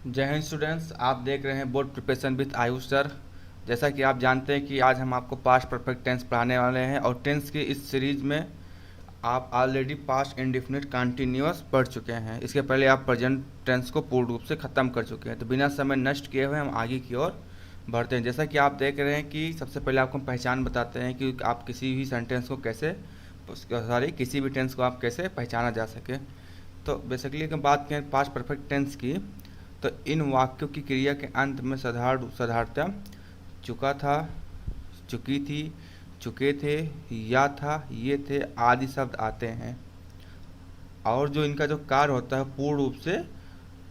जय हिंद स्टूडेंट्स, आप देख रहे हैं board preparation with Ayush sir. जैसा कि आप जानते हैं कि आज हम आपको पास्ट परफेक्ट टेंस पढ़ाने वाले हैं और टेंस की इस सीरीज में आप ऑलरेडी पास्ट इंडेफिनिट कंटिन्यूअस पढ़ चुके हैं। इसके पहले आप प्रेजेंट टेंस को पूर्ण रूप से ख़त्म कर चुके हैं। तो बिना समय नष्ट किए हुए हम आगे की ओर बढ़ते हैं। जैसा कि आप देख रहे हैं कि सबसे पहले आपको पहचान बताते हैं कि आप किसी भी सेंटेंस को कैसे किसी भी टेंस को आप कैसे पहचाना जा सके। तो बेसिकली अगर बात करें पास्ट परफेक्ट टेंस की, तो इन वाक्यों की क्रिया के अंत में साधारणतः चुका था, चुकी थी, चुके थे, या था, ये थे आदि शब्द आते हैं। और जो इनका जो कार्य होता है पूर्ण रूप से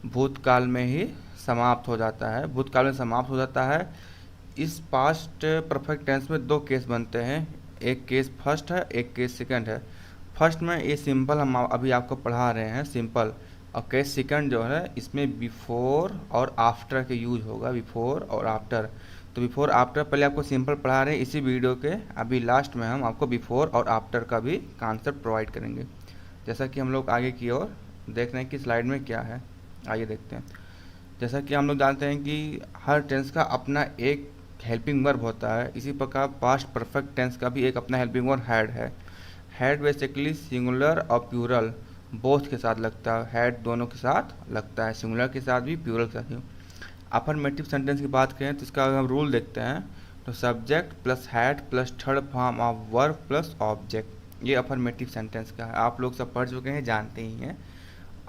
भूतकाल में ही समाप्त हो जाता है, भूतकाल में समाप्त हो जाता है। इस पास्ट परफेक्ट टेंस में दो केस बनते हैं, एक केस फर्स्ट है, एक केस सेकंड है। फर्स्ट में ये सिंपल हम अभी आपको पढ़ा रहे हैं सिंपल, और केस सेकंड जो है इसमें बिफोर और आफ्टर के यूज होगा, बिफोर और आफ्टर। तो बिफोर आफ्टर पहले आपको सिंपल पढ़ा रहे हैं इसी वीडियो के, अभी लास्ट में हम आपको बिफोर और आफ्टर का भी कॉन्सेप्ट प्रोवाइड करेंगे। जैसा कि हम लोग आगे की ओर देख रहे हैं कि स्लाइड में क्या है, आइए देखते हैं। जैसा कि हम लोग जानते हैं कि हर टेंस का अपना एक हेल्पिंग वर्ब होता है, इसी प्रकार पास्ट परफेक्ट टेंस का भी एक अपना हेल्पिंग वर्ब हैड है। हैड बेसिकली सिंगुलर और प्लूरल बोथ के साथ लगता है, हैड दोनों के साथ लगता है, सिंगुलर के साथ भी प्लूरल के साथ भी। अफर्मेटिव सेंटेंस की बात करें तो इसका अगर हम रूल देखते हैं तो subject plus had plus third form of verb plus object, ये अफर्मेटिव सेंटेंस का है। आप लोग सब पढ़ चुके हैं, जानते ही हैं।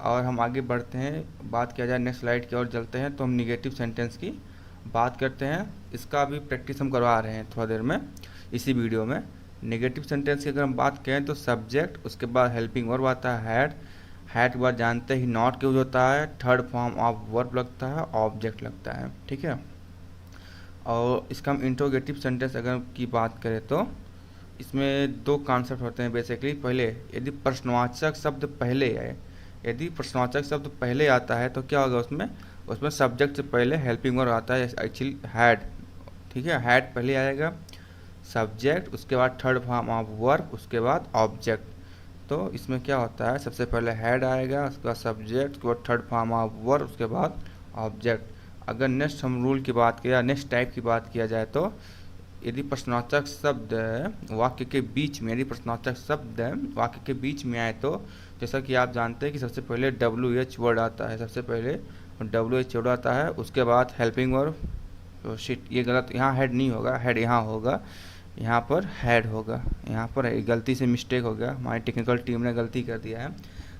और हम आगे बढ़ते हैं, बात किया जाए नेक्स्ट स्लाइड की ओर चलते हैं तो हम निगेटिव सेंटेंस की बात करते हैं। इसका भी प्रैक्टिस हम करवा रहे हैं थोड़ा देर में इसी वीडियो में। नेगेटिव सेंटेंस की अगर हम बात करें तो सब्जेक्ट, उसके बाद हेल्पिंग वर्ब आता है हैड, हैड के बाद जानते ही नॉट यूज होता है, थर्ड फॉर्म ऑफ वर्ब लगता है, ऑब्जेक्ट लगता है, ठीक है। और इसका हम इंट्रोगेटिव सेंटेंस अगर की बात करें तो इसमें दो कॉन्सेप्ट होते हैं बेसिकली। पहले यदि प्रश्नवाचक शब्द पहले है, यदि प्रश्नवाचक शब्द पहले आता है तो क्या होगा उसमें, उसमें सब्जेक्ट से पहले हेल्पिंग वर्ब आता है, एक्चुअली हैड, ठीक है। हैड पहले आएगा, सब्जेक्ट, उसके बाद थर्ड फॉर्म ऑफ वर्ब, उसके बाद ऑब्जेक्ट। तो इसमें क्या होता है, सबसे पहले हैड आएगा, उसके बाद सब्जेक्ट, उसके बाद थर्ड फॉर्म ऑफ वर्ब, उसके बाद ऑब्जेक्ट। अगर नेक्स्ट हम रूल की बात किया, नेक्स्ट टाइप की बात किया जाए तो यदि प्रश्नवाचक शब्द वाक्य के बीच में, यदि प्रश्नवाचक शब्द वाक्य के बीच में आए तो जैसा कि आप जानते हैं कि सबसे पहले WH वर्ड आता है, सबसे पहले WH वर्ड आता है, उसके बाद हेल्पिंग वर्ब। तो शिट, ये गलत, यहाँ हेड नहीं होगा, हेड यहाँ होगा, यहाँ पर हैड होगा, यहाँ पर गलती से मिस्टेक हो गया, हमारी टेक्निकल टीम ने गलती कर दिया है।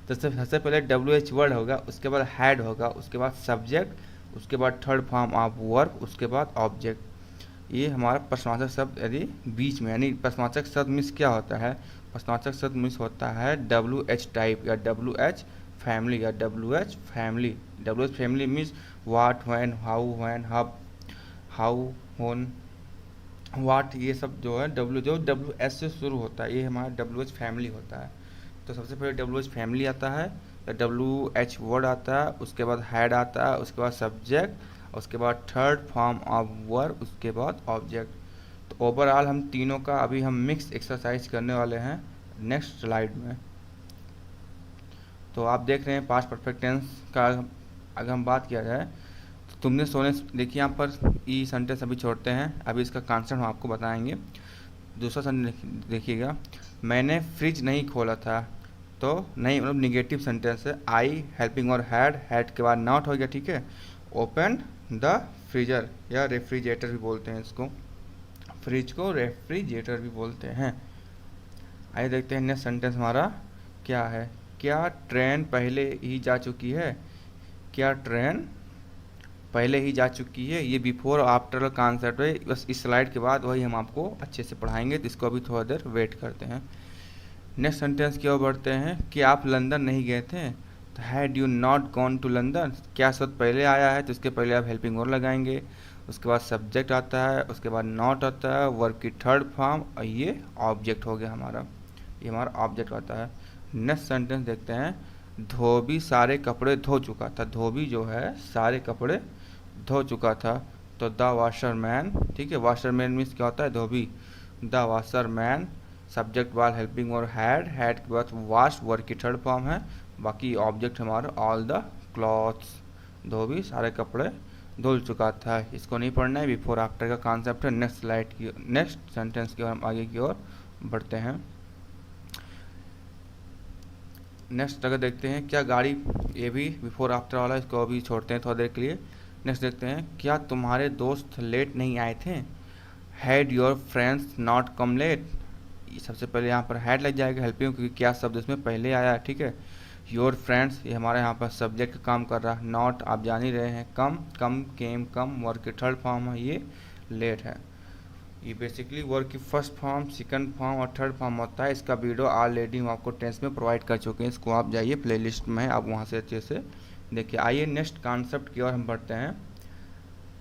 तो सबसे पहले WH वर्ड होगा, उसके बाद हैड होगा, उसके बाद सब्जेक्ट, उसके बाद थर्ड फॉर्म ऑफ वर्ब, उसके बाद ऑब्जेक्ट। ये हमारा प्रश्नवाचक शब्द यदि बीच में, यानी प्रश्नवाचक शब्द मिस क्या होता है, प्रश्नवाचक शब्द मिस होता है WH टाइप या WH फैमिली या WH family. WH family means what, when, how, when, how, होन, वाट, ये सब जो है जो WH से शुरू होता है ये हमारा WH फैमिली होता है। तो सबसे पहले WH फैमिली आता है, WH वर्ड आता है, उसके बाद हैड आता है, उसके बाद सब्जेक्ट, उसके बाद थर्ड फॉर्म ऑफ वर्ब, उसके बाद ऑब्जेक्ट। तो ओवरऑल हम तीनों का अभी हम मिक्स एक्सरसाइज करने वाले हैं नेक्स्ट स्लाइड में। तो आप देख रहे हैं पास्ट परफेक्ट टेंस का अगर हम बात किया जाए तो तुमने सोने, देखिए यहाँ पर ई सेंटेंस अभी छोड़ते हैं, अभी इसका कॉन्सेप्ट हम आपको बताएंगे। दूसरा सेंटेंस देखिएगा, मैंने फ्रिज नहीं खोला था, तो नहीं मतलब निगेटिव सेंटेंस है। आई हेल्पिंग और हैड के बाद नॉट हो गया, ठीक है। ओपन द फ्रीजर या रेफ्रिजरेटर भी बोलते हैं इसको, फ्रिज को रेफ्रिजरेटर भी बोलते हैं। आइए देखते हैं नेक्स्ट सेंटेंस हमारा क्या है। क्या ट्रेन पहले ही जा चुकी है, क्या ट्रेन पहले ही जा चुकी है, ये बिफोर और आफ्टर का कॉन्सेप्ट है। बस इस स्लाइड के बाद वही हम आपको अच्छे से पढ़ाएंगे, तो इसको अभी थोड़ा देर वेट करते हैं। नेक्स्ट सेंटेंस की ओर बढ़ते हैं कि आप लंदन नहीं गए थे, तो had you not gone to London, क्या शब्द पहले आया है तो इसके पहले आप हेल्पिंग वर्ब लगाएंगे, उसके बाद सब्जेक्ट आता है, उसके बाद नॉट आता है, वर्ब की थर्ड फॉर्म, और ये ऑब्जेक्ट हो गया हमारा, ये हमारा ऑब्जेक्ट आता है। नेक्स्ट सेंटेंस देखते हैं, धोबी सारे कपड़े धो चुका था, धोबी जो है सारे कपड़े धो चुका था। तो द वाशरमैन, ठीक है, वाशरमैन मीन्स क्या होता है, धोबी। द वाशरमैन, सब्जेक्ट वाल हेल्पिंग और हैड के बाद वाश वर्ब की थर्ड फॉर्म है, बाकी ऑब्जेक्ट हमारा ऑल द क्लॉथ्स, धोबी सारे कपड़े धुल चुका था। इसको नहीं पढ़ना है, बिफोर आफ्टर का कॉन्सेप्ट है। नेक्स्ट स्लाइड की नेक्स्ट सेंटेंस की ओर हम आगे की ओर बढ़ते हैं। नेक्स्ट अगर देखते हैं, क्या गाड़ी, ये भी बिफोर आफ्टर वाला, इसको अभी छोड़ते हैं थोड़ी देर के लिए। नेक्स्ट देखते हैं, क्या तुम्हारे दोस्त लेट नहीं आए थे? Had your friends not come late? सबसे पहले यहाँ पर हैड लग जाएगा हेल्पिंग, क्योंकि क्या शब्द इसमें पहले आया, ठीक है। योर फ्रेंड्स ये हमारे यहाँ पर सब्जेक्ट का काम कर रहा है। नॉट आप जान ही रहे हैं, कम, कम, केम, कम, वर्क की थर्ड फॉर्म है, ये लेट है। ये बेसिकली वर्क की फर्स्ट फॉर्म, सेकंड फॉर्म और थर्ड फॉर्म होता है। इसका वीडियो ऑलरेडी हम आपको टेंस में प्रोवाइड कर चुके हैं, इसको आप जाइए प्लेलिस्ट में, आप वहाँ से अच्छे से देखिए। आइए नेक्स्ट कॉन्सेप्ट की ओर हम बढ़ते हैं।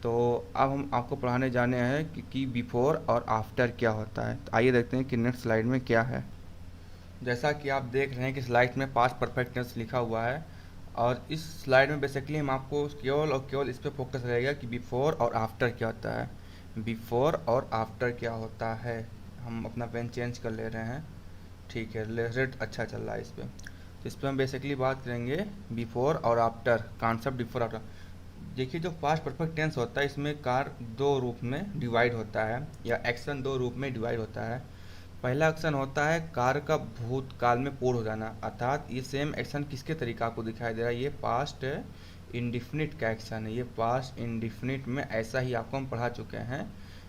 तो अब हम आपको पढ़ाने जाने हैं कि बिफोर और आफ्टर क्या होता है। तो आइए देखते हैं कि नेक्स्ट स्लाइड में क्या है। जैसा कि आप देख रहे हैं कि स्लाइड में पास्ट परफेक्ट टेंस लिखा हुआ है, और इस स्लाइड में बेसिकली हम आपको केवल और केवल इस पर फोकस रहेगा कि बिफोर और आफ्टर क्या होता है। बिफोर और आफ्टर क्या होता है। हम अपना पेन चेंज कर ले रहे हैं, ठीक है, रेड अच्छा चल रहा है इस पर। तो इस पर हम बेसिकली बात करेंगे बिफोर और आफ्टर, कॉन्सेप्ट बिफोर आफ्टर। देखिए, जो पास्ट परफेक्ट टेंस होता है इसमें कार दो रूप में डिवाइड होता है, या एक्शन दो रूप में डिवाइड होता है। पहला एक्शन होता है कार का भूतकाल में पूर्ण हो जाना, अर्थात ये सेम एक्शन किसके तरीका आपको दिखाई दे रहा है, ये पास्ट इंडिफिनिट का एक्शन है। ये पास्ट इंडिफिनिट में ऐसा ही आपको हम पढ़ा चुके हैं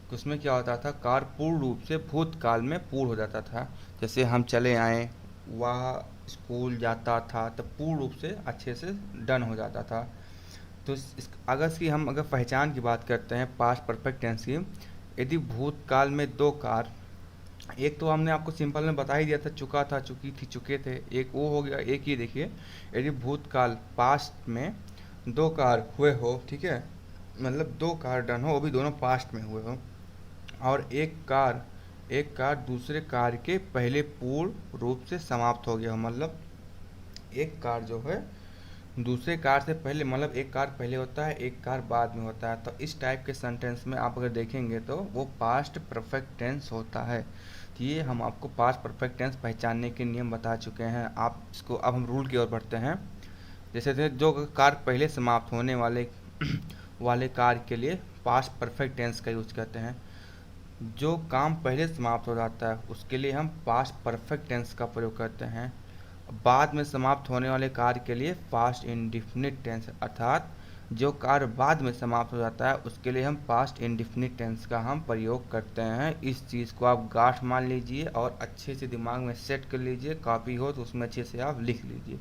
कि उसमें क्या होता था, कार पूर्ण रूप से भूतकाल में पूर्ण हो जाता था। जैसे हम चले आए, वह स्कूल जाता था, तब पूर्ण रूप से अच्छे से डन हो जाता था। तो अगर इसकी हम अगर पहचान की बात करते हैं पास्ट परफेक्ट टेंस की, यदि भूतकाल में दो कार, एक तो हमने आपको सिंपल में बता ही दिया था, चुका था, चुकी थी, चुके थे, एक वो हो गया। एक ये देखिए, यदि भूतकाल पास्ट में दो कार हुए हो, ठीक है, मतलब दो कार डन हो, वो भी दोनों पास्ट में हुए हो, और एक कार दूसरे कार के पहले पूर्ण रूप से समाप्त हो गया हो, मतलब एक कार जो है दूसरे कार से पहले, मतलब एक कार पहले होता है, एक कार बाद में होता है। तो इस टाइप के सेंटेंस में आप अगर देखेंगे तो वो पास्ट परफेक्ट टेंस होता है। तो ये हम आपको पास्ट परफेक्ट टेंस पहचानने के नियम बता चुके हैं। आप इसको, अब हम रूल की ओर बढ़ते हैं। जैसे थे, जो कार पहले समाप्त होने वाले वाले कार के लिए पास्ट परफेक्ट टेंस का यूज करते हैं। जो काम पहले समाप्त हो जाता है उसके लिए हम पास्ट परफेक्ट टेंस का प्रयोग करते हैं। बाद में समाप्त होने वाले कार्य के लिए पास्ट इंडिफिनिट टेंस, अर्थात जो कार्य बाद में समाप्त हो जाता है उसके लिए हम पास्ट इंडिफिनिट टेंस का हम प्रयोग करते हैं। इस चीज़ को आप गांठ मान लीजिए और अच्छे से दिमाग में सेट कर लीजिए, कॉपी हो तो उसमें अच्छे से आप लिख लीजिए।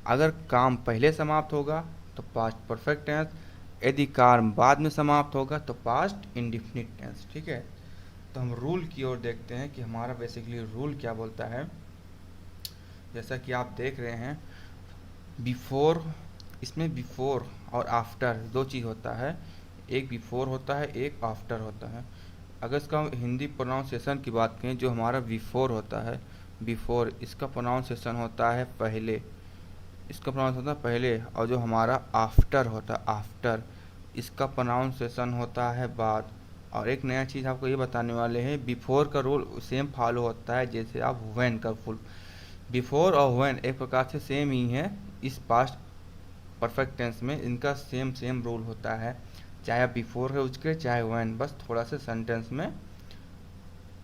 अगर काम पहले समाप्त होगा तो पास्ट परफेक्ट टेंस, यदि कार्य बाद में समाप्त होगा तो पास्ट इंडिफिनिट टेंस, ठीक है। तो हम रूल की ओर देखते हैं कि हमारा बेसिकली रूल क्या बोलता है। जैसा कि आप देख रहे हैं, बिफोर, इसमें बिफोर और आफ्टर दो चीज़ होता है, एक बिफोर होता है, एक आफ्टर होता है। अगर इसका हिंदी प्रोनाउंसिएशन की बात करें, जो हमारा बिफोर होता है, बिफोर, इसका प्रोनाउंसिएशन होता है पहले, इसका प्रोनाउंस होता है पहले, और जो हमारा आफ्टर होता है, आफ्टर, इसका प्रोनाउंसिएशन होता है बाद। और एक नया चीज़ आपको ये बताने वाले हैं, बिफोर का रूल सेम फॉलो होता है जैसे आप व्हेन का फुल। बिफोर और व्हेन एक प्रकार से सेम ही है इस पास्ट परफेक्ट टेंस में, इनका सेम रूल होता है, चाहे आप बिफोर यूज करें चाहे व्हेन, बस थोड़ा सा सेंटेंस में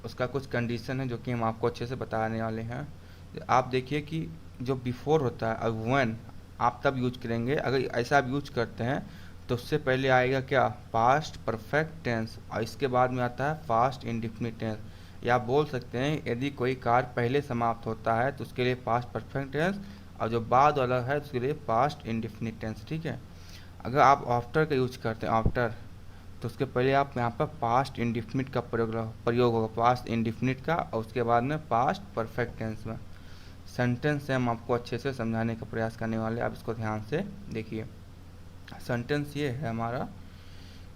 उसका कुछ कंडीशन है जो कि हम आपको अच्छे से बताने वाले हैं। आप देखिए कि जो बिफोर होता है, अब व्हेन आप तब यूज करेंगे, अगर ऐसा आप यूज करते हैं तो उससे पहले आएगा क्या, पास्ट परफेक्ट टेंस, और इसके बाद में आता है पास्ट इंडिफिनिट टेंस। या आप बोल सकते हैं यदि कोई कार्य पहले समाप्त होता है तो उसके लिए पास्ट परफेक्ट टेंस, और जो बाद वाला है उसके लिए पास्ट इंडिफिनिट टेंस, ठीक है। अगर आप आफ्टर का यूज करते हैं, आफ्टर, तो उसके पहले आप यहाँ पर पास्ट इंडिफिनिट का प्रयोग होगा, पास्ट इंडिफिनिट का, और उसके बाद में पास्ट परफेक्ट टेंस में। सेंटेंस से हम आपको अच्छे से समझाने का प्रयास करने वाले, आप इसको ध्यान से देखिए। सेंटेंस ये है हमारा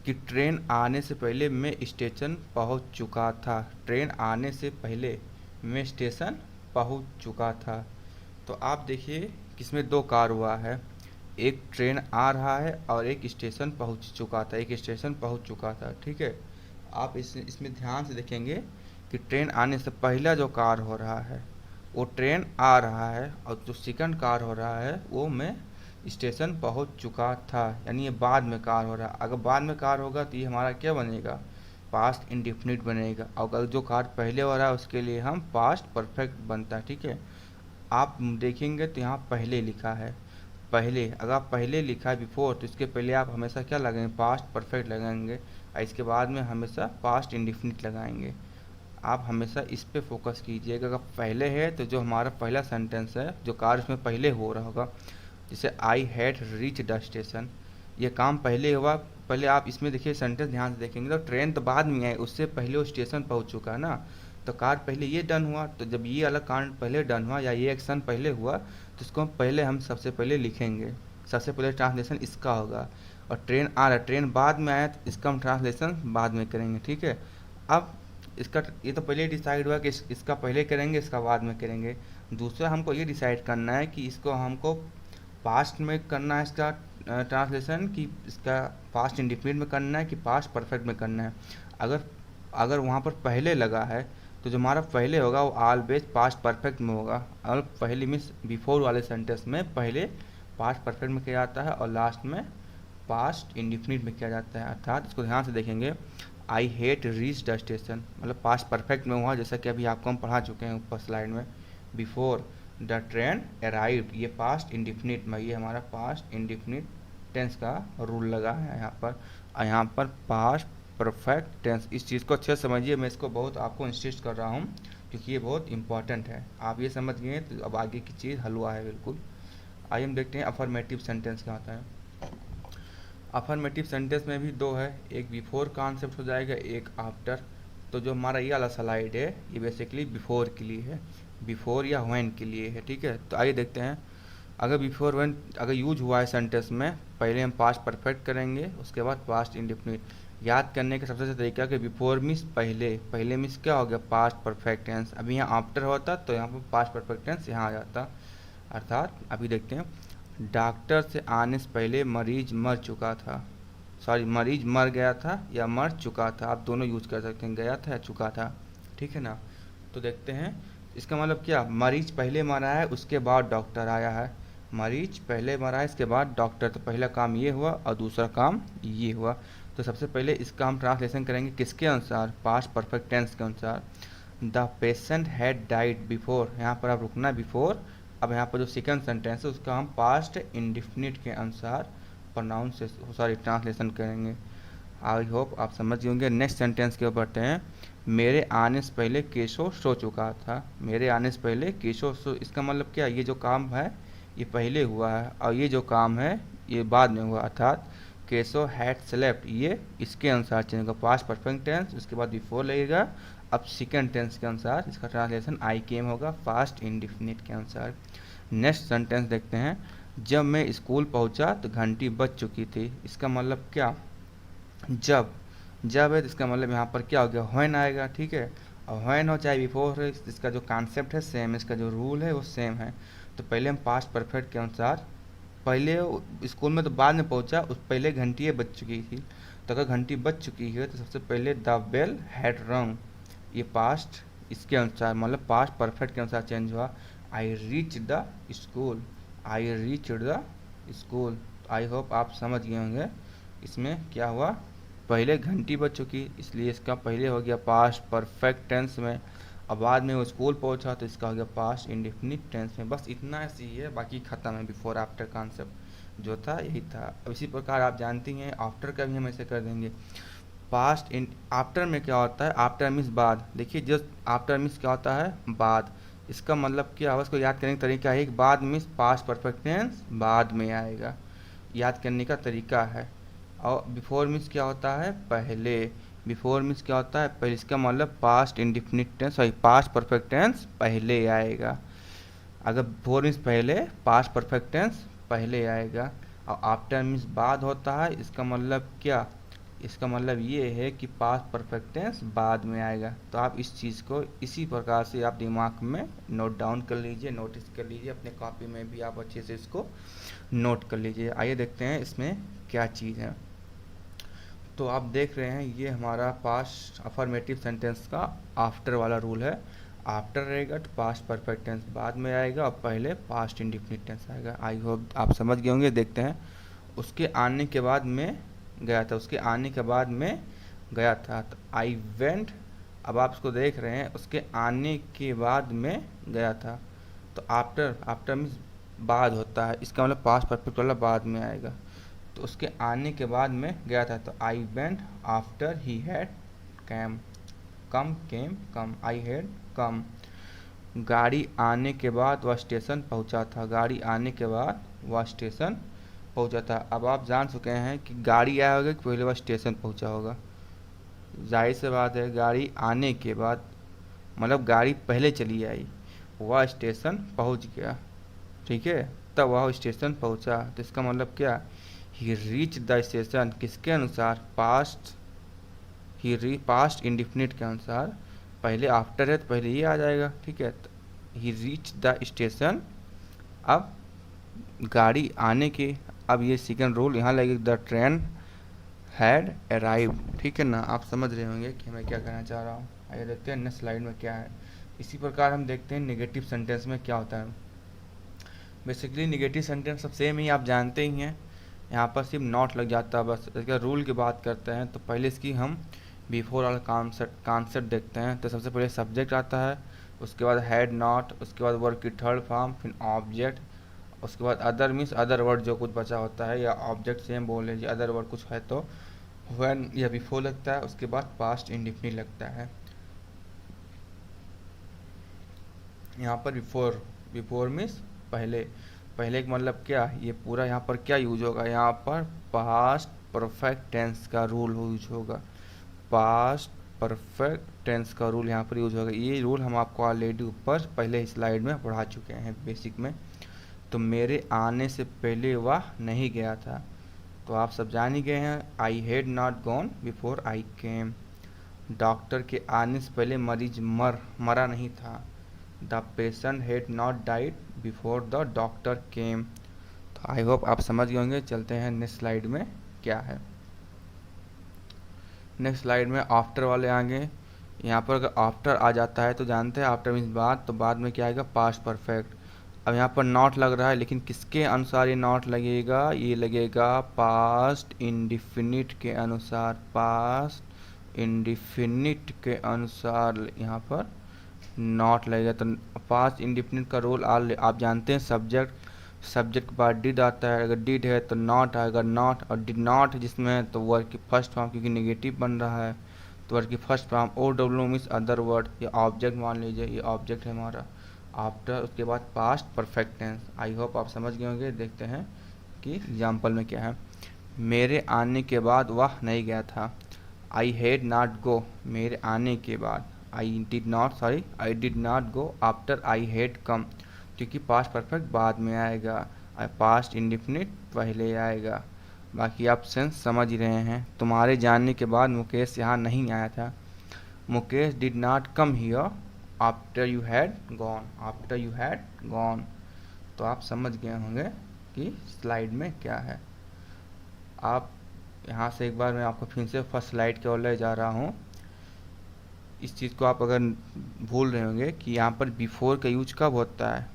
कि ट्रेन आने से पहले मैं स्टेशन पहुंच चुका था। ट्रेन आने से पहले मैं स्टेशन पहुंच चुका था। तो आप देखिए किसमें दो कार हुआ है, एक ट्रेन आ रहा है और एक स्टेशन पहुंच चुका था, एक स्टेशन पहुंच चुका था, ठीक है। आप इसमें ध्यान से देखेंगे कि ट्रेन आने से पहला जो कार हो रहा है वो ट्रेन आ रहा है, और जो सेकंड कार हो रहा है वो मैं स्टेशन पहुंच चुका था, यानी ये बाद में कार हो रहा है। अगर बाद में कार होगा तो ये हमारा क्या बनेगा, पास्ट इंडिफिनिट बनेगा। अगर जो कार पहले हो रहा है उसके लिए हम पास्ट परफेक्ट बनता है, ठीक है। आप देखेंगे तो यहाँ पहले लिखा है, पहले, अगर आप पहले लिखा है बिफोर तो इसके पहले आप हमेशा क्या लगाएंगे, पास्ट परफेक्ट लगाएंगे, और इसके बाद में हमेशा पास्ट इंडिफिनिट लगाएंगे। आप हमेशा इस पे फोकस कीजिएगा। अगर पहले है तो जो हमारा पहला सेंटेंस है, जो कार्य उसमें पहले हो रहा होगा, जैसे I had reach the station, ये काम पहले हुआ। पहले आप इसमें देखिए, सेंटेंस ध्यान से देखेंगे तो ट्रेन तो बाद में आई, उससे पहले वो स्टेशन पहुंच चुका है ना, तो कार पहले ये डन हुआ। तो जब ये अलग कांड पहले डन हुआ या ये एक्शन पहले हुआ तो इसको पहले हम सबसे पहले लिखेंगे, सबसे पहले ट्रांसलेशन इसका होगा। और ट्रेन आ रहा है, ट्रेन बाद में आया तो इसका हम ट्रांसलेशन बाद में करेंगे, ठीक है। अब इसका ये तो पहले डिसाइड हुआ कि इसका पहले करेंगे, इसका बाद में करेंगे। दूसरा हमको ये डिसाइड करना है कि इसको हमको पास्ट में करना है इसका ट्रांसलेशन, कि इसका पास्ट इंडिफिनिट में करना है कि पास्ट परफेक्ट में करना है। अगर अगर वहाँ पर पहले लगा है तो जो हमारा पहले होगा वो ऑलवेज पास्ट परफेक्ट में होगा। और पहले मीन्स बिफोर वाले सेंटेंस में पहले पास्ट परफेक्ट में किया जाता है और लास्ट में पास्ट इंडिफिनिट में किया जाता है। अर्थात इसको ध्यान से देखेंगे, I hate reach the station मतलब पास्ट परफेक्ट में हुआ, जैसा कि अभी आपको हम पढ़ा चुके हैं ऊपर स्लाइड में। बिफोर द ट्रेन अराइव्ड, ये पास्ट इंडिफिनिट में, ये हमारा पास्ट इंडिफिनिट टेंस का रूल लगा है यहाँ पर। और यहाँ पर पास्ट परफेक्ट टेंस, इस चीज़ को अच्छे से समझिए, मैं इसको बहुत आपको इंसिस्ट कर रहा हूँ क्योंकि ये बहुत इंपॉर्टेंट है। आप ये समझ गए तो अब आगे की चीज़ हलवा है बिल्कुल। आइए हम देखते हैं अफर्मेटिव सेंटेंस क्या होता है। अफर्मेटिव सेंटेंस में भी दो है, एक बिफोर कॉन्सेप्ट हो जाएगा, एक आफ्टर। तो जो हमारा ये वाला स्लाइड है ये बेसिकली बिफोर के लिए है, बिफोर या व्हेन के लिए है, ठीक है। तो आइए देखते हैं, अगर बिफोर व्हेन अगर यूज हुआ है सेंटेंस में, पहले हम पास्ट परफेक्ट करेंगे, उसके बाद पास्ट इंडिफिनिट। याद करने का सबसे अच्छा तरीका कि बिफोर मीन्स पहले, पहले मीन्स क्या हो गया, पास्ट परफेक्ट टेंस। अभी यहाँ आफ्टर होता तो यहाँ पर पास्ट परफेक्ट टेंस यहाँ आ जाता। अर्थात अभी देखते हैं, डॉक्टर से आने से पहले मरीज मर चुका था, सॉरी मरीज मर गया था या मर चुका था, आप दोनों यूज कर सकते हैं, गया था या चुका था, ठीक है ना। तो देखते हैं इसका मतलब क्या, मरीज पहले मरा है उसके बाद डॉक्टर आया है, मरीज पहले मरा है इसके बाद डॉक्टर। तो पहला काम ये हुआ और दूसरा काम ये हुआ। तो सबसे पहले इसका हम ट्रांसलेशन करेंगे किसके अनुसार, पास्ट परफेक्ट टेंस के अनुसार। The patient had died before, यहाँ पर आप रुकना बिफोर। अब यहाँ पर जो सेकंड सेंटेंस है उसका हम पास्ट इंडिफिनिट के अनुसार ट्रांसलेशन करेंगे। आई होप आप समझ गए होंगे। नेक्स्ट सेंटेंस के ऊपर बढ़ते हैं, मेरे आने से पहले केशव सो चुका था, मेरे आने से पहले केशव सो, इसका मतलब क्या, ये जो काम है ये पहले हुआ है और ये जो काम है ये बाद में हुआ। अर्थात केशव हैड स्लेप्ट, ये इसके अनुसार चेंज होगा, पास्ट परफेक्ट टेंस, उसके बाद बिफोर लगेगा। अब सेकेंड टेंस के अनुसार इसका ट्रांसलेशन आई केम होगा, पास्ट इंडिफिनिट के अनुसार। नेक्स्ट सेंटेंस देखते हैं, जब मैं स्कूल पहुंचा तो घंटी बज चुकी थी, इसका मतलब क्या, जब, जब है तो इसका मतलब यहाँ पर क्या हो गया, व्हेन आएगा, ठीक है। और व्हेन हो चाहे बिफोर है, इसका जो कॉन्सेप्ट है सेम, इसका जो रूल है वो सेम है। तो पहले हम पास्ट परफेक्ट के अनुसार, पहले स्कूल में तो बाद में पहुंचा, उस पहले घंटी बज चुकी थी। तो अगर घंटी बज चुकी है तो सबसे पहले द बेल हैड रंग, ये पास्ट इसके अनुसार मतलब पास्ट परफेक्ट के अनुसार चेंज हुआ। I reach the school, I reach the school. I hope आप समझ गए होंगे इसमें क्या हुआ, पहले घंटी बज चुकी इसलिए इसका पहले हो गया पास्ट परफेक्ट टेंस में, और बाद में वो स्कूल पहुंचा तो इसका हो गया पास्ट इंडिफिनिट टेंस में। बस इतना ऐसी ही है, बाकी ख़त्म है। बिफोर आफ्टर कॉन्सेप्ट जो था यही था। अब इसी प्रकार आप जानती हैं आफ्टर का भी हम ऐसे कर देंगे। पास्ट इन आफ्टर में क्या होता है, आफ्टर मीन्स बाद। देखिए जस्ट आफ्टर मीन्स क्या होता है, बाद। इसका मतलब क्या है, उसको याद करने का तरीका है, बाद मीन्स पास्ट परफेक्ट टेंस बाद में आएगा, याद करने का तरीका है। और बिफोर मीन्स क्या होता है, पहले। बिफोर मीन्स क्या होता है, पहले। इसका मतलब past indefinite tense, sorry past perfect tense पहले आएगा। अगर बिफोर मीन्स पहले, पास्ट परफेक्ट टेंस पहले आएगा। और आफ्टर मीन्स बाद होता है, इसका मतलब क्या, इसका मतलब ये है कि पास्ट परफेक्ट टेंस बाद में आएगा। तो आप इस चीज़ को इसी प्रकार से आप दिमाग में नोट डाउन कर लीजिए, नोटिस कर लीजिए, अपने कॉपी में भी आप अच्छे से इसको नोट कर लीजिए। आइए देखते हैं इसमें क्या चीज़ है। तो आप देख रहे हैं ये हमारा पास्ट अफर्मेटिव सेंटेंस का आफ्टर वाला रूल है। आफ्टर रहेगा तो पास्ट परफेक्ट टेंस बाद में आएगा और पहले पास्ट इंडिफिनिट टेंस आएगा। आई होप आप समझ गए होंगे। देखते हैं, उसके आने के बाद में गया था, उसके आने के बाद में गया था, तो आई वेंट। अब आप इसको देख रहे हैं, उसके आने के बाद में गया था, तो आफ्टर, आफ्टर मीन्स बाद होता है, इसका मतलब पास्ट परफेक्ट वाला बाद में आएगा। तो उसके आने के बाद में गया था, तो I went after he had came, come came come, I had come. गाड़ी आने के बाद वह स्टेशन पहुंचा था, गाड़ी आने के बाद वह स्टेशन पहुंचा था। अब आप जान चुके हैं कि गाड़ी आया होगा कि पहले वह स्टेशन पहुंचा होगा। जाहिर सी बात है, गाड़ी आने के बाद मतलब गाड़ी पहले चली आई, वह स्टेशन पहुंच गया, ठीक है, तब वह स्टेशन पहुंचा। तो इसका मतलब क्या, ही रीच द स्टेशन किसके अनुसार, पास्ट, ही री पास्ट इंडिफिनिट के अनुसार, पहले आफ्टर है तो पहले ये आ जाएगा, ठीक है। ही रीच द स्टेशन, अब गाड़ी आने के, अब ये सेकंड रूल यहाँ लगेगा, द ट्रेन हैड अराइव, ठीक है ना। आप समझ रहे होंगे कि मैं क्या कहना चाह रहा हूँ। आइए देखते हैं नेक्स्ट स्लाइड में क्या है। इसी प्रकार हम देखते हैं नेगेटिव सेंटेंस में क्या होता है। बेसिकली नेगेटिव सेंटेंस सब सेम ही आप जानते ही हैं, यहाँ पर सिर्फ नॉट लग जाता है बस। इसका रूल की बात करते हैं तो पहले इसकी हम बिफोर वाला कॉन्सेप्ट देखते हैं। तो सबसे पहले सब्जेक्ट आता है, उसके बाद हैड नॉट, उसके बाद वर्ब की थर्ड फॉर्म, फिर ऑब्जेक्ट, उसके बाद अदर मीन्स अदर वर्ड जो कुछ बचा होता है, या ऑब्जेक्ट सेम बोल लीजिए, अदर वर्ड कुछ है तो व्हेन या बिफोर लगता है, उसके बाद पास्ट इंडिफिनिट लगता है। यहाँ पर बिफोर, बिफोर मीन्स पहले, पहले का मतलब क्या, ये पूरा यहाँ पर क्या यूज होगा, यहाँ पर पास्ट परफेक्ट टेंस का रूल यूज होगा, पास्ट परफेक्ट टेंस का रूल यहाँ पर यूज होगा। ये रूल हम आपको ऑलरेडी ऊपर पहले स्लाइड में पढ़ा चुके हैं बेसिक में। तो मेरे आने से पहले वह नहीं गया था, तो आप सब जान ही गए हैं, I had not gone before I came. Doctor के आने से पहले मरीज मरा नहीं था, the patient had not died before the doctor केम। तो आई होप आप समझ गए होंगे। चलते हैं नेक्स्ट स्लाइड में क्या है। नेक्स्ट स्लाइड में आफ्टर वाले आगे, यहाँ पर अगर आफ्टर आ जाता है तो जानते हैं आफ्टर मीन्स बाद, तो बाद में क्या आएगा, पास्ट परफेक्ट। अब यहाँ पर नॉट लग रहा है, लेकिन किसके अनुसार ये नॉट लगेगा, ये लगेगा पास्ट इंडिफिनिट के अनुसार, पास्ट इंडिफिनिट के अनुसार यहाँ पर नॉट लगेगा। तो पास्ट इंडिफिनिट का रोल आप जानते हैं, सब्जेक्ट, सब्जेक्ट के बाद डिड आता है, अगर डिड है तो नॉट आएगा, नॉट, और डिड नॉट जिसमें है तो वर्ड की फर्स्ट फॉर्म, क्योंकि नेगेटिव बन रहा है तो वर्ड की first form O W means other word, ये ऑब्जेक्ट मान लीजिए, ये ऑब्जेक्ट है हमारा आफ्टर, उसके बाद past perfect tense. I hope आप समझ गए होंगे। देखते हैं कि एग्जाम्पल में क्या है। मेरे आने के बाद वह नहीं गया था, आई हैड नॉट गो, मेरे आने के बाद, I did not go after I had कम, क्योंकि पास्ट परफेक्ट बाद में आएगा और पास्ट इंडिफिनिट पहले आएगा। बाकी आप सेंस समझ ही रहे हैं। तुम्हारे जाने के बाद मुकेश यहाँ नहीं आया था, Mukesh did not come here after you had gone, after you had gone. तो आप समझ गए होंगे कि स्लाइड में क्या है। आप यहाँ से एक बार मैं आपको फिर से फर्स्ट स्लाइड की ओर ले जा रहा हूँ। इस चीज़ को आप अगर भूल रहे होंगे कि यहाँ पर बिफोर का यूज कब होता है,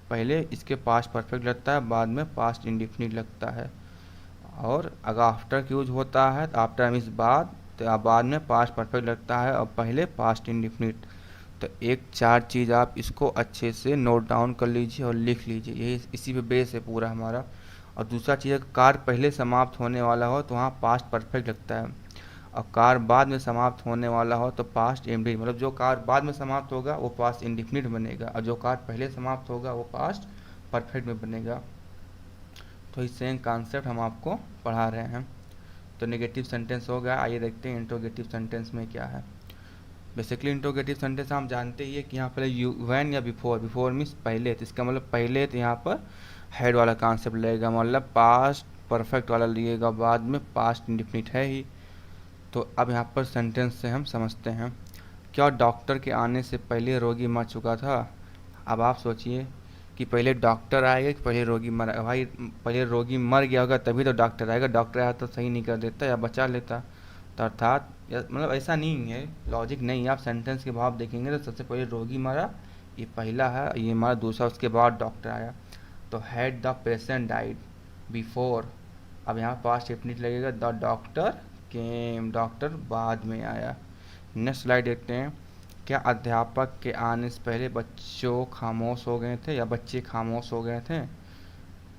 पहले इसके पास्ट परफेक्ट लगता है, बाद में पास्ट इंडिफिनिट लगता है। और अगर आफ्टर का यूज होता है तो आफ्टर मीन्स बाद, तो बाद में पास्ट परफेक्ट लगता है और पहले पास्ट इंडिफिनिट। तो एक चार चीज़ आप इसको अच्छे से नोट डाउन कर लीजिए और लिख लीजिए, यही इसी पे बेस है पूरा हमारा। और दूसरा चीज़, अगर कार्य पहले समाप्त होने वाला हो तो वहाँ पास्ट परफेक्ट लगता है, और कार्य बाद में समाप्त होने वाला हो तो पास्ट इंडिफिनिट, मतलब जो कार्य बाद में समाप्त होगा वो पास्ट इंडिफिनिट बनेगा, और जो कार्य पहले समाप्त होगा वो पास्ट परफेक्ट में बनेगा। तो इस सेम कॉन्सेप्ट हम आपको पढ़ा रहे हैं। तो नेगेटिव सेंटेंस हो गया। आइए देखते हैं इंट्रोगेटिव सेंटेंस में क्या है। बेसिकली इंट्रोगेटिव सेंटेंस हम जानते ही है कि यहाँ पर यू व्हेन या बिफोर, बिफोर मीन्स पहले, तो इसका मतलब पहले, तो यहाँ पर हेड वाला कॉन्सेप्ट लगेगा, मतलब पास्ट परफेक्ट वाला लिएगा, बाद में पास्ट इंडिफिनिट है ही। तो अब यहाँ पर सेंटेंस से हम समझते हैं, क्या डॉक्टर के आने से पहले रोगी मर चुका था। अब आप सोचिए कि पहले डॉक्टर आएगा कि पहले रोगी मर, भाई पहले रोगी मर गया होगा तभी तो डॉक्टर आएगा, डॉक्टर आया तो सही नहीं कर देता या बचा लेता। तो अर्थात मतलब ऐसा नहीं है, लॉजिक नहीं है। आप सेंटेंस के भाव देखेंगे तो सबसे पहले रोगी मरा, ये पहला है, ये हमारा दूसरा, उसके बाद डॉक्टर आया। तो had the patient died before, अब यहाँ पास्ट इंडेफिनिट लगेगा, द डॉक्टर केम, डॉक्टर बाद में आया। नेक्स्ट स्लाइड देखते हैं। क्या अध्यापक के आने से पहले बच्चों खामोश हो गए थे या बच्चे खामोश हो गए थे?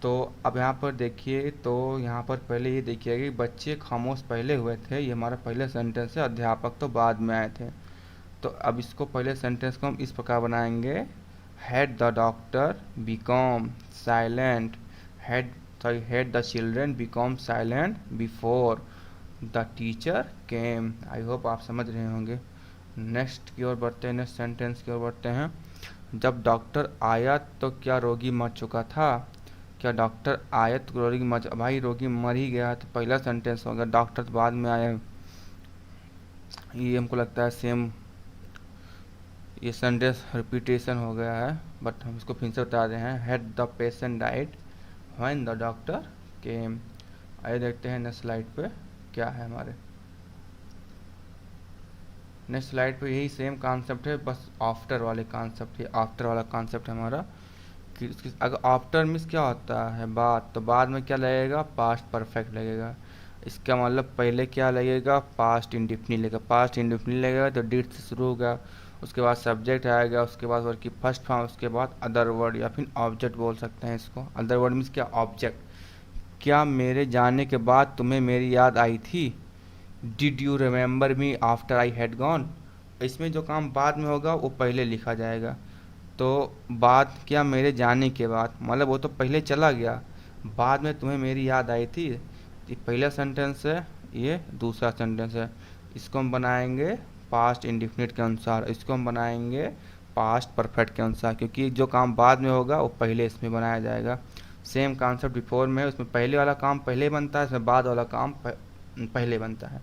तो अब यहाँ पर देखिए, तो यहाँ पर पहले ये देखिए कि बच्चे खामोश पहले हुए थे, ये हमारा पहले सेंटेंस है, अध्यापक तो बाद में आए थे। तो अब इसको पहले सेंटेंस को हम इस प्रकार बनाएंगे, had the doctor become silent, had the children become silent before the teacher came. I hope आप समझ रहे होंगे। नेक्स्ट की ओर बढ़ते हैं, नेक्स्ट सेंटेंस की ओर बढ़ते हैं। जब डॉक्टर आया तो क्या रोगी मर चुका था? क्या डॉक्टर आया तो रोगी मर, भाई रोगी मर ही गया, तो पहला सेंटेंस होगा, डॉक्टर तो बाद में आया। ये हमको लगता है सेम ये सेंटेंस रिपीटेशन हो गया है, बट हम इसको फिर से बता रहे हैं। Had the patient died when the doctor केम। आइए देखते हैं नेक्स्ट स्लाइड पे क्या है हमारे। नेक्स्ट स्लाइड पे यही सेम कॉन्सेप्ट है, बस आफ्टर वाले कॉन्सेप्ट है, आफ्टर वाला कॉन्सेप्ट है हमारा कि अगर आफ्टर मीन्स क्या होता है बाद, तो बाद में क्या लगेगा, पास्ट परफेक्ट लगेगा। इसका मतलब पहले क्या लगेगा, पास्ट इंडेफिनिट लगेगा, पास्ट इंडेफिनिट लगेगा तो डिड से शुरू होगा, उसके बाद सब्जेक्ट आएगा, उसके बाद वर्ड की फर्स्ट फॉर्म, उसके बाद अदर वर्ड या फिर ऑब्जेक्ट बोल सकते हैं इसको। अदर वर्ड मीन्स क्या, ऑब्जेक्ट। क्या मेरे जाने के बाद तुम्हें मेरी याद आई थी? Did you remember me after I had gone. इसमें जो काम बाद में होगा वो पहले लिखा जाएगा। तो बाद क्या, मेरे जाने के बाद, मतलब वो तो पहले चला गया, बाद में तुम्हें मेरी याद आई थी। ये पहला सेंटेंस है, ये दूसरा सेंटेंस है। इसको हम बनाएंगे पास्ट इंडेफिनिट के अनुसार, इसको हम बनाएंगे पास्ट परफेक्ट के अनुसार, क्योंकि जो काम बाद में होगा वो पहले इसमें बनाया जाएगा। सेम कॉन्सेप्ट बिफोर में है, उसमें पहले वाला काम पहले बनता है, इसमें बाद वाला काम पहले बनता है।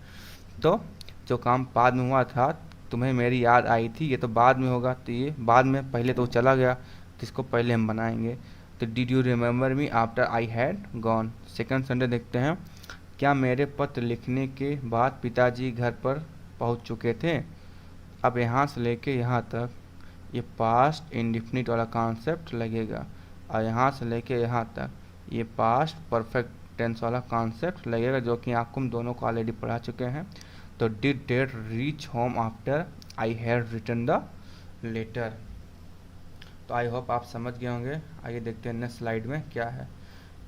तो जो काम बाद में हुआ था, तुम्हें मेरी याद आई थी, ये तो बाद में होगा, तो ये बाद में, पहले तो चला गया, तो इसको पहले हम बनाएंगे। तो did you remember me after I had gone. Second sentence देखते हैं। क्या मेरे पत्र लिखने के बाद पिताजी घर पर पहुंच चुके थे? अब यहाँ से लेके यहाँ तक ये पास्ट इंडेफिनिट वाला कॉन्सेप्ट लगेगा, और यहाँ से लेके यहाँ तक ये पास्ट परफेक्ट टेंस वाला कॉन्सेप्ट लगेगा, जो कि आपको हम दोनों को ऑलरेडी पढ़ा चुके हैं। तो did dad reach home after I had written the letter. तो आई होप आप समझ गए होंगे। आइए देखते हैं नेक्स्ट स्लाइड में क्या है।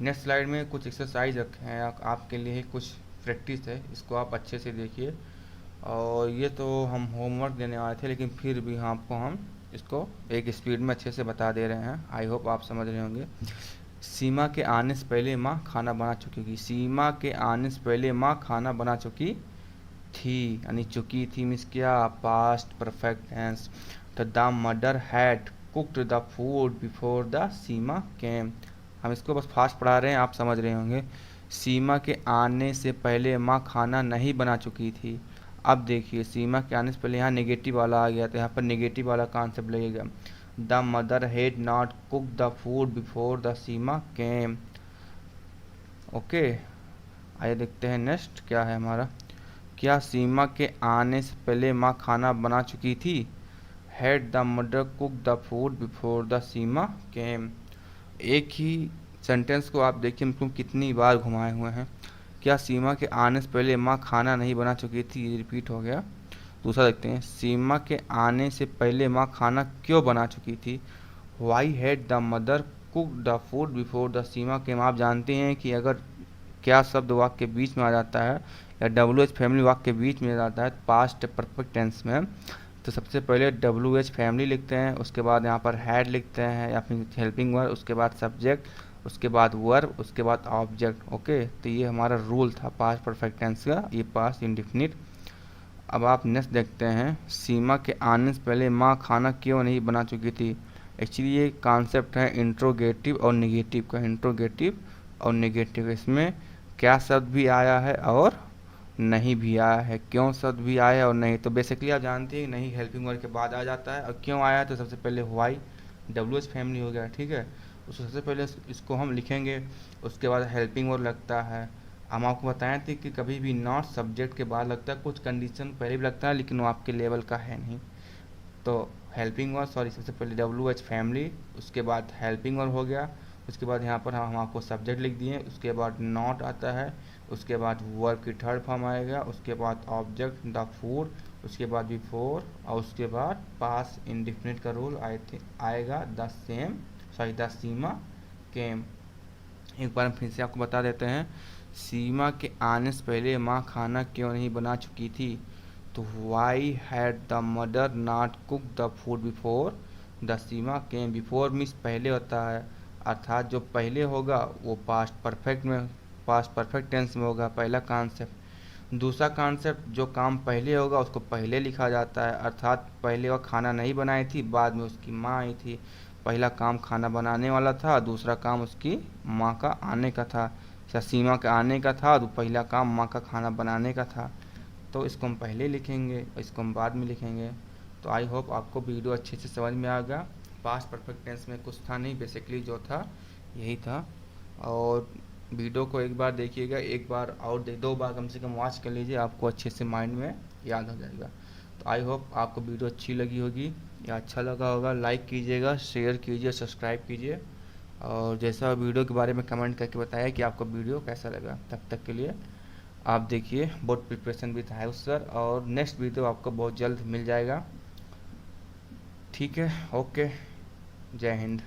नेक्स्ट स्लाइड में कुछ एक्सरसाइज रखे हैं आपके लिए, कुछ प्रैक्टिस है, इसको आप अच्छे से देखिए। और ये तो हम होमवर्क देने वाले थे, लेकिन फिर भी आपको हम इसको एक स्पीड में अच्छे से बता दे रहे हैं। आई होप आप समझ रहे होंगे। सीमा के आने से पहले माँ खाना बना चुकी थी। सीमा के आने से पहले माँ खाना बना चुकी थी, यानी चुकी थी मीन्स क्या, पास्ट परफेक्ट टेंस। तो the mother had cooked the food before the Seema came. हम इसको बस फास्ट पढ़ा रहे हैं, आप समझ रहे होंगे। सीमा के आने से पहले माँ खाना नहीं बना चुकी थी। अब देखिए सीमा के आने से पहले यहाँ नेगेटिव वाला आ गया, तो यहाँ पर नेगेटिव वाला कॉन्सेप्ट लगेगा। The mother had not cook the food before the Seema came. Okay, आइए देखते हैं नेक्स्ट क्या है हमारा। क्या सीमा के आने से पहले माँ खाना बना चुकी थी? Had the mother cook the food before the Seema came. एक ही सेंटेंस को आप देखिए हम कितनी बार घुमाए हुए हैं। क्या सीमा के आने से पहले माँ खाना नहीं बना चुकी थी, ये रिपीट हो गया। दूसरा देखते हैं, सीमा के आने से पहले माँ खाना क्यों बना चुकी थी? Why had the mother cook the food before the Seema came. आप जानते हैं कि अगर क्या शब्द वाक्य के बीच में आ जाता है या डब्ल्यू एच फैमिली वाक्य के बीच में आ जाता है पास्ट परफेक्ट टेंस में, तो सबसे पहले डब्ल्यू एच फैमिली लिखते हैं, उसके बाद यहाँ पर हैड लिखते हैं या फिर हेल्पिंग वर्ब, उसके बाद सब्जेक्ट, उसके बाद वर्ब, उसके बाद ऑब्जेक्ट। ओके, तो ये हमारा रूल था पास्ट परफेक्ट टेंस का, ये पास्ट इंडेफिनिट। अब आप नेक्स्ट देखते हैं, सीमा के आने से पहले माँ खाना क्यों नहीं बना चुकी थी। एक्चुअली ये कॉन्सेप्ट है इंट्रोगेटिव और निगेटिव का, इंट्रोगेटिव और निगेटिव। इसमें क्या शब्द भी आया है और नहीं भी आया है, क्यों शब्द भी आया है और नहीं। तो बेसिकली आप जानते हैं नहीं हेल्पिंग वर्ब के बाद आ जाता है, और क्यों आया है तो सबसे पहले वाई, डब्ल्यू एच फैमिली हो गया, ठीक है। उसको सबसे पहले इसको हम लिखेंगे, उसके बाद हेल्पिंग वर्ब लगता है, हम आपको बताए थे कि कभी भी नॉट सब्जेक्ट के बाद लगता है, कुछ कंडीशन पहले भी लगता है लेकिन वो आपके लेवल का है नहीं। तो हेल्पिंग वर्ब, सॉरी सबसे पहले WH फैमिली, उसके बाद हेल्पिंग वर्ब हो गया, उसके बाद यहाँ पर हम आपको सब्जेक्ट लिख दिए, उसके बाद नॉट आता है, उसके बाद वर्ब की थर्ड फॉर्म आएगा, उसके बाद ऑब्जेक्ट द फूड, उसके बाद बिफोर, और उसके बाद पास इंडिफिनिट का रूल आएगा the same, sorry the Seema came. एक बार हम फिर से आपको बता देते हैं, सीमा के आने से पहले माँ खाना क्यों नहीं बना चुकी थी? तो why had the mother not cook the food before the Seema came. Before means पहले होता है, अर्थात जो पहले होगा वो पास्ट परफेक्ट टेंस में होगा, पहला कॉन्सेप्ट। दूसरा कॉन्सेप्ट, जो काम पहले होगा उसको पहले लिखा जाता है, अर्थात पहले वह खाना नहीं बनाई थी, बाद में उसकी माँ आई थी। पहला काम खाना बनाने वाला था, दूसरा काम उसकी माँ का आने का था, या सीमा के आने का था, और पहला काम माँ का खाना बनाने का था। तो इसको हम पहले लिखेंगे, इसको हम बाद में लिखेंगे। तो आई होप आपको वीडियो अच्छे से समझ में आ गया। पास्ट परफेक्ट टेंस में कुछ था नहीं, बेसिकली जो था यही था। और वीडियो को एक बार देखिएगा, एक बार और दो बार कम से कम वॉच कर लीजिए, आपको अच्छे से माइंड में याद हो जाएगा। तो आई होप आपको वीडियो अच्छी लगी होगी या अच्छा लगा होगा। लाइक कीजिएगा, शेयर कीजिए, सब्सक्राइब कीजिए, और जैसा वीडियो के बारे में कमेंट करके बताया कि आपको वीडियो कैसा लगा। तब तक के लिए आप देखिए board preparation with house sir, और नेक्स्ट वीडियो आपको बहुत जल्द मिल जाएगा। ठीक है, ओके, जय हिंद।